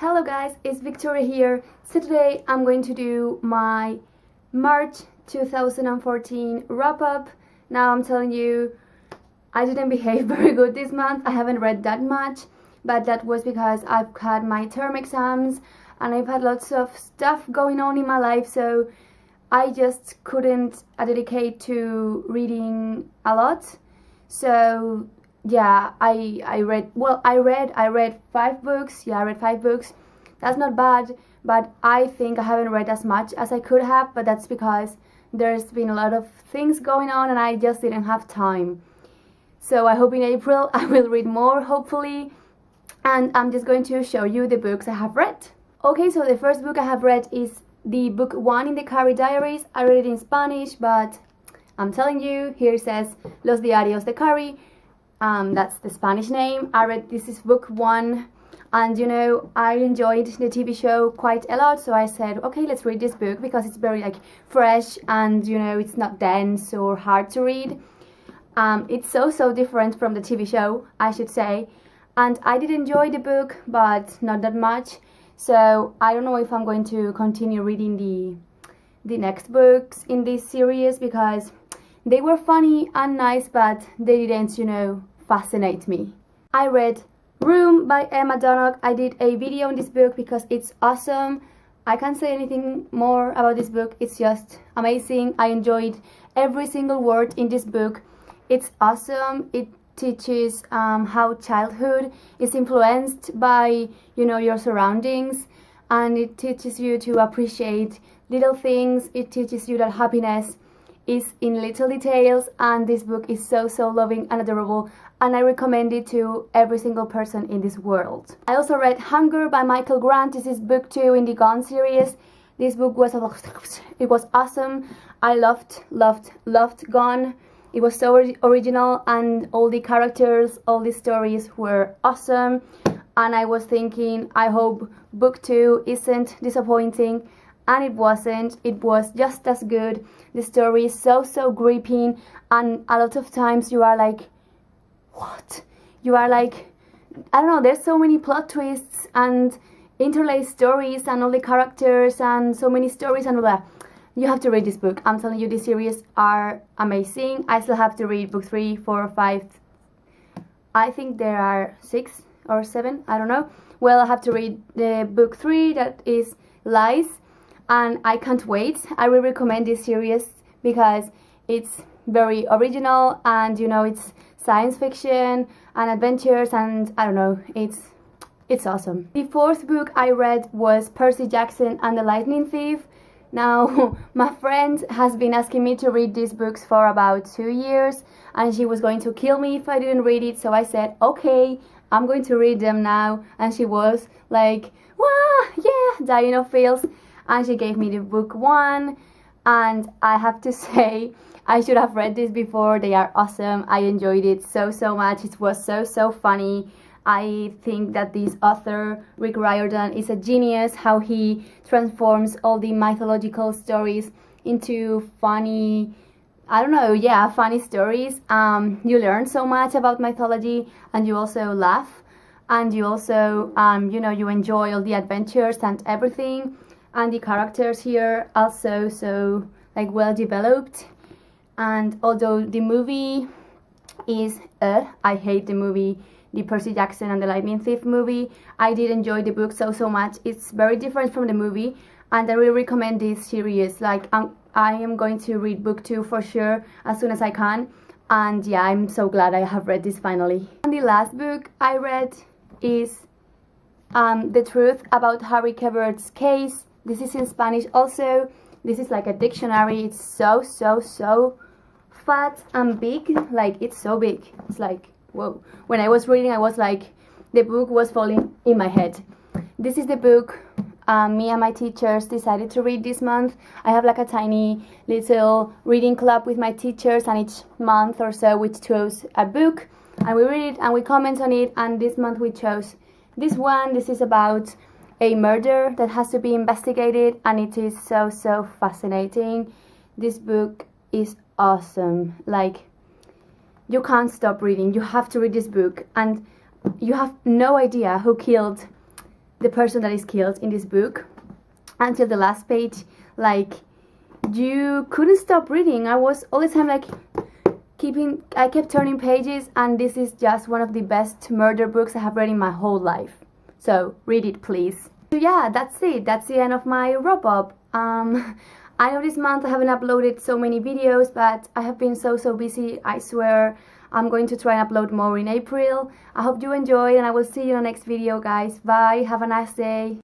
Hello guys, it's Victoria here. So today I'm going to do my March 2014 wrap-up. Now I'm telling you, I didn't behave very good this month. I haven't read that much, but that was because I've had my term exams and I've had lots of stuff going on in my life, so I just couldn't dedicate to reading a lot. So yeah, I read 5 books. Yeah, I read 5 books. That's not bad, but I think I haven't read as much as I could have, but that's because there's been a lot of things going on and I just didn't have time. So I hope in April I will read more, hopefully, and I'm just going to show you the books I have read. Okay, so the first book I have read is the book 1 in the Carrie Diaries. I read it in Spanish, but I'm telling you, here it says Los Diarios de Carrie. That's the Spanish name. This is book 1, and you know, I enjoyed the TV show quite a lot, so I said, okay, let's read this book because it's very fresh, and you know, it's not dense or hard to read. It's so different from the TV show, I should say, and I did enjoy the book, but not that much. So I don't know if I'm going to continue reading the next books in this series because they were funny and nice, but they didn't, you know, fascinate me. I read Room by Emma Donogh. I did a video on this book because it's awesome. I can't say anything more about this book. It's just amazing. I enjoyed every single word in this book. It's awesome. It teaches how childhood is influenced by, you know, your surroundings, and it teaches you to appreciate little things. It teaches you that happiness is in little details, and this book is so loving and adorable, and I recommend it to every single person in this world. I also read Hunger by Michael Grant. This is book 2 in the Gone series. This book was awesome. I loved Gone. It was so original, and all the characters, all the stories were awesome, and I was thinking, I hope book 2 isn't disappointing. And it wasn't. It was just as good. The story is so gripping, and a lot of times you are like, what? You are like, I don't know, there's so many plot twists and interlaced stories and all the characters and so many stories and blah. You have to read this book. I'm telling you, this series are amazing. I still have to read book 3, 4, 5. I think there are 6 or 7, I don't know. Well, I have to read the book 3, that is Lies, and I can't wait. I will recommend this series because it's very original, and you know, it's science fiction and adventures, and I don't know, it's awesome. The 4th book I read was Percy Jackson and the Lightning Thief. Now, my friend has been asking me to read these books for about 2 years, and she was going to kill me if I didn't read it, so I said, okay, I'm going to read them now, and she was like, wow, yeah, dying of feels. And she gave me the book 1, and I have to say, I should have read this before. They are awesome. I enjoyed it so much. It was so funny. I think that this author, Rick Riordan, is a genius, how he transforms all the mythological stories into funny, I don't know, yeah, funny stories. You learn so much about mythology, and you also laugh, and you also, you know, you enjoy all the adventures and everything. And the characters here also so well developed. And although the movie is I hate the movie, the Percy Jackson and the Lightning Thief movie, I did enjoy the book so much. It's very different from the movie, and I really recommend this series. Like, I am going to read book 2 for sure as soon as I can, and yeah, I'm so glad I have read this finally. And the last book I read is The Truth About Harry Quebern's Case. This is in Spanish also. This is like a dictionary. It's so fat and big. Like, it's so big. It's like, whoa. When I was reading, I was like, the book was falling in my head. This is the book me and my teachers decided to read this month. I have like a tiny little reading club with my teachers, and each month or so we chose a book and we read it and we comment on it, and this month we chose this one. This is about a murder that has to be investigated, and it is so fascinating. This book is awesome. Like, you can't stop reading. You have to read this book, and you have no idea who killed the person that is killed in this book until the last page. Like, you couldn't stop reading. I was all the time like I kept turning pages, and this is just one of the best murder books I have read in my whole life. So read it, please. So yeah, that's it. That's the end of my wrap-up. I know this month I haven't uploaded so many videos, but I have been so busy. I swear I'm going to try and upload more in April. I hope you enjoyed, and I will see you in the next video, guys. Bye. Have a nice day.